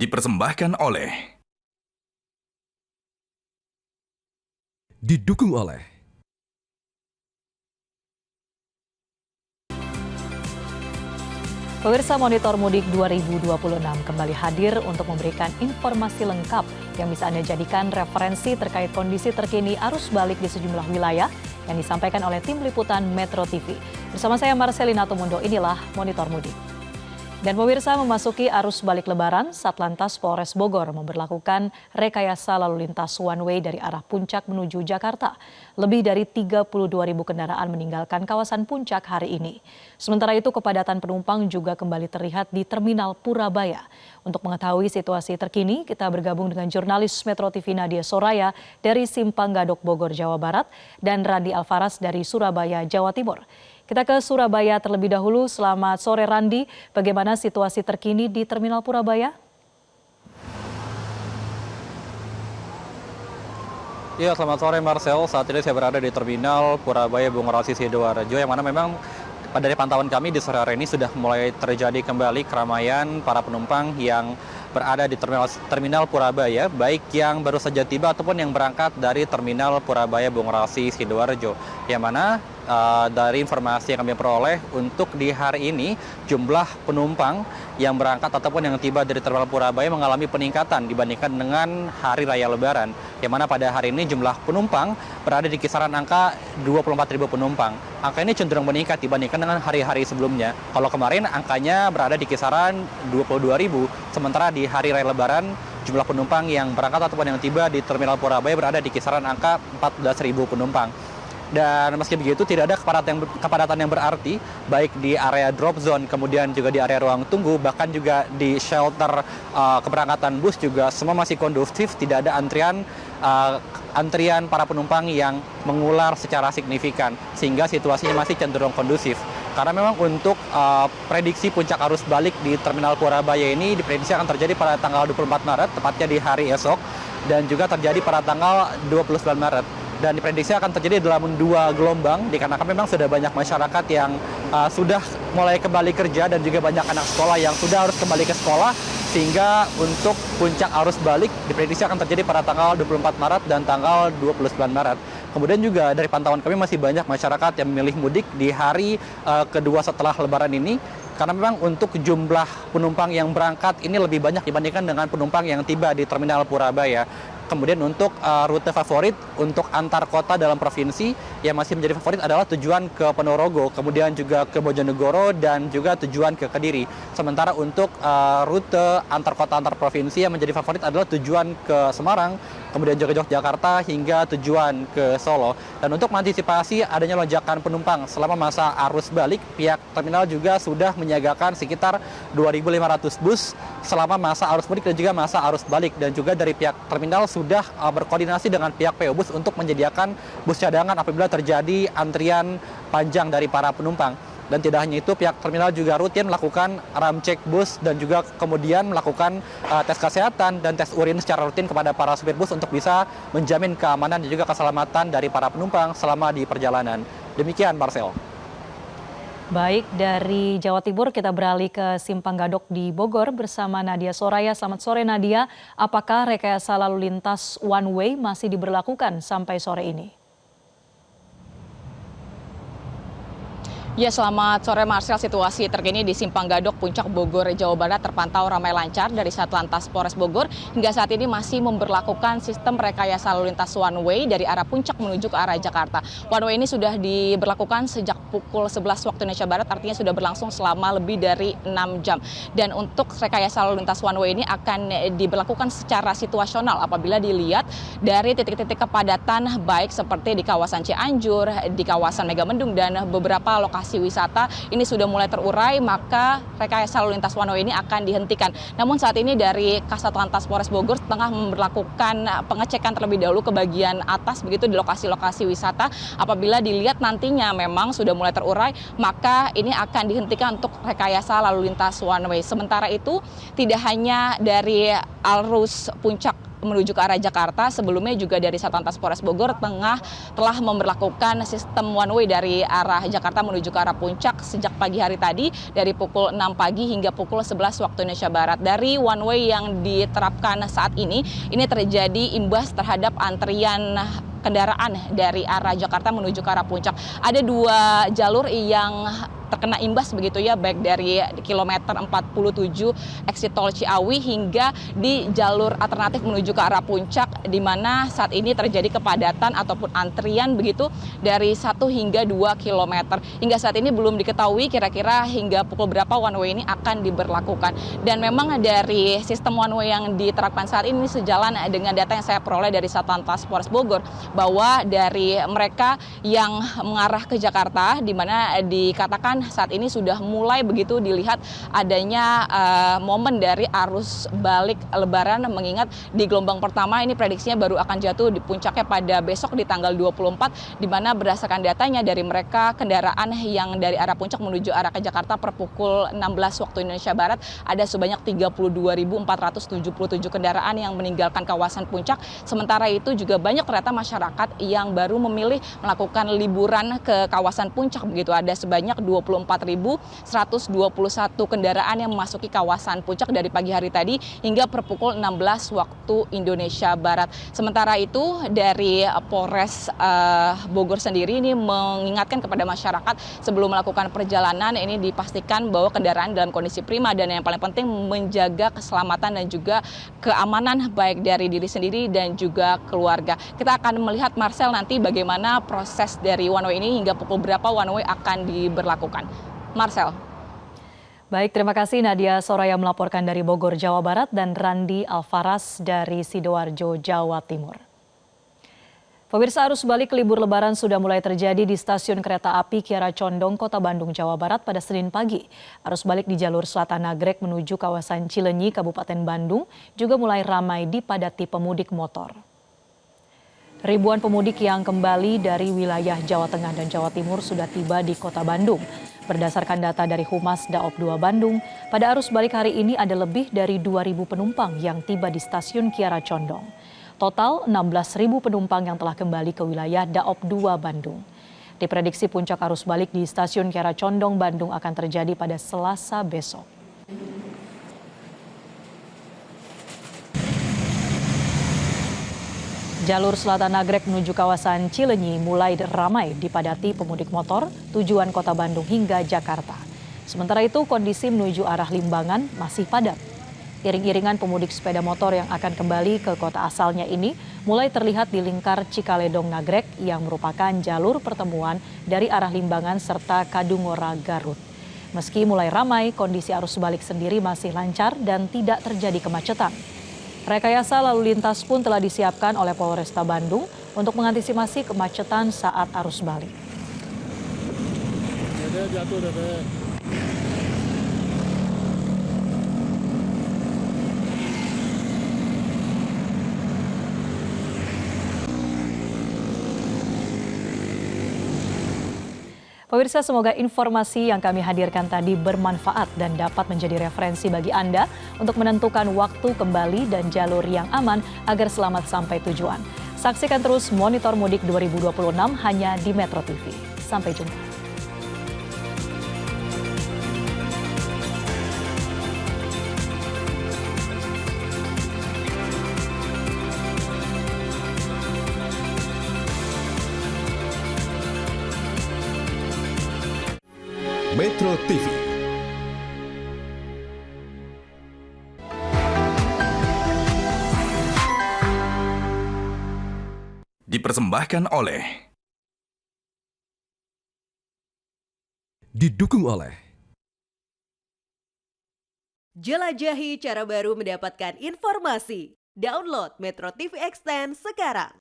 dipersembahkan oleh didukung oleh Pemirsa Monitor Mudik 2026 kembali hadir untuk memberikan informasi lengkap yang bisa Anda jadikan referensi terkait kondisi terkini arus balik di sejumlah wilayah yang disampaikan oleh tim liputan Metro TV. Bersama saya Marcelina Tumundo, inilah Monitor Mudik. Dan pemirsa, memasuki arus balik Lebaran, Satlantas Polres Bogor memberlakukan rekayasa lalu lintas one way dari arah Puncak menuju Jakarta. Lebih dari 32.000 kendaraan meninggalkan kawasan Puncak hari ini. Sementara itu kepadatan penumpang juga kembali terlihat di Terminal Purabaya. Untuk mengetahui situasi terkini, kita bergabung dengan jurnalis Metro TV Nadia Soraya dari Simpang Gadok Bogor, Jawa Barat, dan Randi Alfaras dari Surabaya, Jawa Timur. Kita ke Surabaya terlebih dahulu. Selamat sore Randi, bagaimana situasi terkini di Terminal Purabaya? Ya, selamat sore Marcel. Saat ini saya berada di Terminal Purabaya Bungarasi Sidoarjo, yang mana memang dari pantauan kami di sore hari ini sudah mulai terjadi kembali keramaian para penumpang yang berada di Terminal Purabaya, baik yang baru saja tiba ataupun yang berangkat dari Terminal Purabaya Bungarasi Sidoarjo, yang mana dari informasi yang kami peroleh untuk di hari ini jumlah penumpang yang berangkat ataupun yang tiba dari Terminal Purabaya mengalami peningkatan dibandingkan dengan hari raya Lebaran, yang mana pada hari ini jumlah penumpang berada di kisaran angka 24.000 penumpang. Angka ini cenderung meningkat dibandingkan dengan hari-hari sebelumnya. Kalau kemarin angkanya berada di kisaran 22.000, sementara di hari raya Lebaran jumlah penumpang yang berangkat ataupun yang tiba di Terminal Purabaya berada di kisaran angka 14.000 penumpang. Dan meski begitu tidak ada kepadatan yang berarti baik di area drop zone, kemudian juga di area ruang tunggu, bahkan juga di shelter keberangkatan bus juga semua masih kondusif, tidak ada antrian para penumpang yang mengular secara signifikan, sehingga situasinya masih cenderung kondusif. Karena memang untuk prediksi puncak arus balik di Terminal Purabaya ini diprediksi akan terjadi pada tanggal 24 Maret, tepatnya di hari esok, dan juga terjadi pada tanggal 29 Maret. Dan diprediksi akan terjadi dalam 2 gelombang, dikarenakan memang sudah banyak masyarakat yang sudah mulai kembali kerja dan juga banyak anak sekolah yang sudah harus kembali ke sekolah, sehingga untuk puncak arus balik diprediksi akan terjadi pada tanggal 24 Maret dan tanggal 29 Maret. Kemudian juga dari pantauan kami masih banyak masyarakat yang memilih mudik di hari kedua setelah Lebaran ini, karena memang untuk jumlah penumpang yang berangkat ini lebih banyak dibandingkan dengan penumpang yang tiba di Terminal Purabaya. Kemudian untuk rute favorit untuk antar kota dalam provinsi yang masih menjadi favorit adalah tujuan ke Ponorogo, kemudian juga ke Bojonegoro, dan juga tujuan ke Kediri. Sementara untuk rute antar kota antar provinsi yang menjadi favorit adalah tujuan ke Semarang, kemudian juga Yogyakarta hingga tujuan ke Solo. Dan untuk mengantisipasi adanya lonjakan penumpang selama masa arus balik, pihak terminal juga sudah menyiagakan sekitar 2.500 bus selama masa arus mudik dan juga masa arus balik. Dan juga dari pihak terminal sudah berkoordinasi dengan pihak PO Bus untuk menyediakan bus cadangan apabila terjadi antrian panjang dari para penumpang. Dan tidak hanya itu, pihak terminal juga rutin melakukan ramcek bus dan juga kemudian melakukan tes kesehatan dan tes urin secara rutin kepada para supir bus untuk bisa menjamin keamanan dan juga keselamatan dari para penumpang selama di perjalanan. Demikian, Marcel. Baik, dari Jawa Timur kita beralih ke Simpang Gadok di Bogor bersama Nadia Soraya. Selamat sore Nadia, apakah rekayasa lalu lintas one way masih diberlakukan sampai sore ini? Ya, selamat sore Marcel. Situasi terkini di Simpang Gadok Puncak Bogor, Jawa Barat terpantau ramai lancar. Dari Satlantas Polres Bogor hingga saat ini masih memberlakukan sistem rekayasa lalu lintas one way dari arah Puncak menuju ke arah Jakarta. One way ini sudah diberlakukan sejak pukul 11 waktu Indonesia Barat, artinya sudah berlangsung selama lebih dari 6 jam. Dan untuk rekayasa lalu lintas one way ini akan diberlakukan secara situasional apabila dilihat dari titik-titik kepadatan baik seperti di kawasan Cianjur, di kawasan Megamendung, dan beberapa lokasi wisata ini sudah mulai terurai, maka rekayasa lalu lintas one way ini akan dihentikan. Namun saat ini dari Kasatlantas Polres Bogor tengah memberlakukan pengecekan terlebih dahulu ke bagian atas begitu di lokasi-lokasi wisata. Apabila dilihat nantinya memang sudah mulai terurai, maka ini akan dihentikan untuk rekayasa lalu lintas one way. Sementara itu tidak hanya dari arus puncak menuju ke arah Jakarta. Sebelumnya juga dari Satlantas Polres Bogor telah memberlakukan sistem one way dari arah Jakarta menuju ke arah Puncak sejak pagi hari tadi dari pukul 6 pagi hingga pukul 11 waktu Indonesia Barat. Dari one way yang diterapkan saat ini terjadi imbas terhadap antrian kendaraan dari arah Jakarta menuju ke arah Puncak. Ada 2 jalur yang terkena imbas begitu ya, baik dari kilometer 47 exit tol Ciawi hingga di jalur alternatif menuju ke arah Puncak, di mana saat ini terjadi kepadatan ataupun antrian begitu dari 1 hingga 2 kilometer. Hingga saat ini belum diketahui kira-kira hingga pukul berapa one way ini akan diberlakukan. Dan memang dari sistem one way yang diterapkan saat ini sejalan dengan data yang saya peroleh dari Satlantas Polres Bogor, bahwa dari mereka yang mengarah ke Jakarta, di mana dikatakan saat ini sudah mulai begitu dilihat adanya momen dari arus balik Lebaran, mengingat di gelombang pertama ini prediksinya baru akan jatuh di puncaknya pada besok di tanggal 24, di mana berdasarkan datanya dari mereka kendaraan yang dari arah Puncak menuju arah ke Jakarta per pukul 16 waktu Indonesia Barat ada sebanyak 32.477 kendaraan yang meninggalkan kawasan Puncak. Sementara itu juga banyak ternyata masyarakat yang baru memilih melakukan liburan ke kawasan Puncak begitu. Ada sebanyak 24.121 kendaraan yang memasuki kawasan Puncak dari pagi hari tadi hingga per pukul 16 waktu Indonesia Barat. Sementara itu dari Polres Bogor sendiri ini mengingatkan kepada masyarakat sebelum melakukan perjalanan ini dipastikan bahwa kendaraan dalam kondisi prima, dan yang paling penting menjaga keselamatan dan juga keamanan baik dari diri sendiri dan juga keluarga. Kita akan melihat Marcel nanti bagaimana proses dari one way ini hingga pukul berapa one way akan diberlakukan. Marcel. Baik, terima kasih Nadia Soraya melaporkan dari Bogor, Jawa Barat, dan Randi Alfaras dari Sidoarjo, Jawa Timur. Pemirsa, arus balik libur Lebaran sudah mulai terjadi di stasiun kereta api Kiara Condong, Kota Bandung, Jawa Barat pada Senin pagi. Arus balik di jalur Selatan Nagrek menuju kawasan Cileunyi, Kabupaten Bandung juga mulai ramai dipadati pemudik motor. Ribuan pemudik yang kembali dari wilayah Jawa Tengah dan Jawa Timur sudah tiba di Kota Bandung. Berdasarkan data dari Humas Daop 2 Bandung, pada arus balik hari ini ada lebih dari 2.000 penumpang yang tiba di stasiun Kiara Condong. Total 16.000 penumpang yang telah kembali ke wilayah Daop 2 Bandung. Diprediksi puncak arus balik di stasiun Kiara Condong Bandung akan terjadi pada Selasa besok. Jalur Selatan Nagrek menuju kawasan Cileunyi mulai ramai dipadati pemudik motor tujuan Kota Bandung hingga Jakarta. Sementara itu kondisi menuju arah Limbangan masih padat. Iring-iringan pemudik sepeda motor yang akan kembali ke kota asalnya ini mulai terlihat di lingkar Cikaledong Nagrek yang merupakan jalur pertemuan dari arah Limbangan serta Kadungora Garut. Meski mulai ramai, kondisi arus balik sendiri masih lancar dan tidak terjadi kemacetan. Rekayasa lalu lintas pun telah disiapkan oleh Polresta Bandung untuk mengantisipasi kemacetan saat arus balik. Pemirsa, semoga informasi yang kami hadirkan tadi bermanfaat dan dapat menjadi referensi bagi Anda untuk menentukan waktu kembali dan jalur yang aman agar selamat sampai tujuan. Saksikan terus Monitor Mudik 2026 hanya di Metro TV. Sampai jumpa. Metro TV. Dipersembahkan oleh, didukung oleh jelajahi cara baru mendapatkan informasi. Download Metro TV Extend sekarang.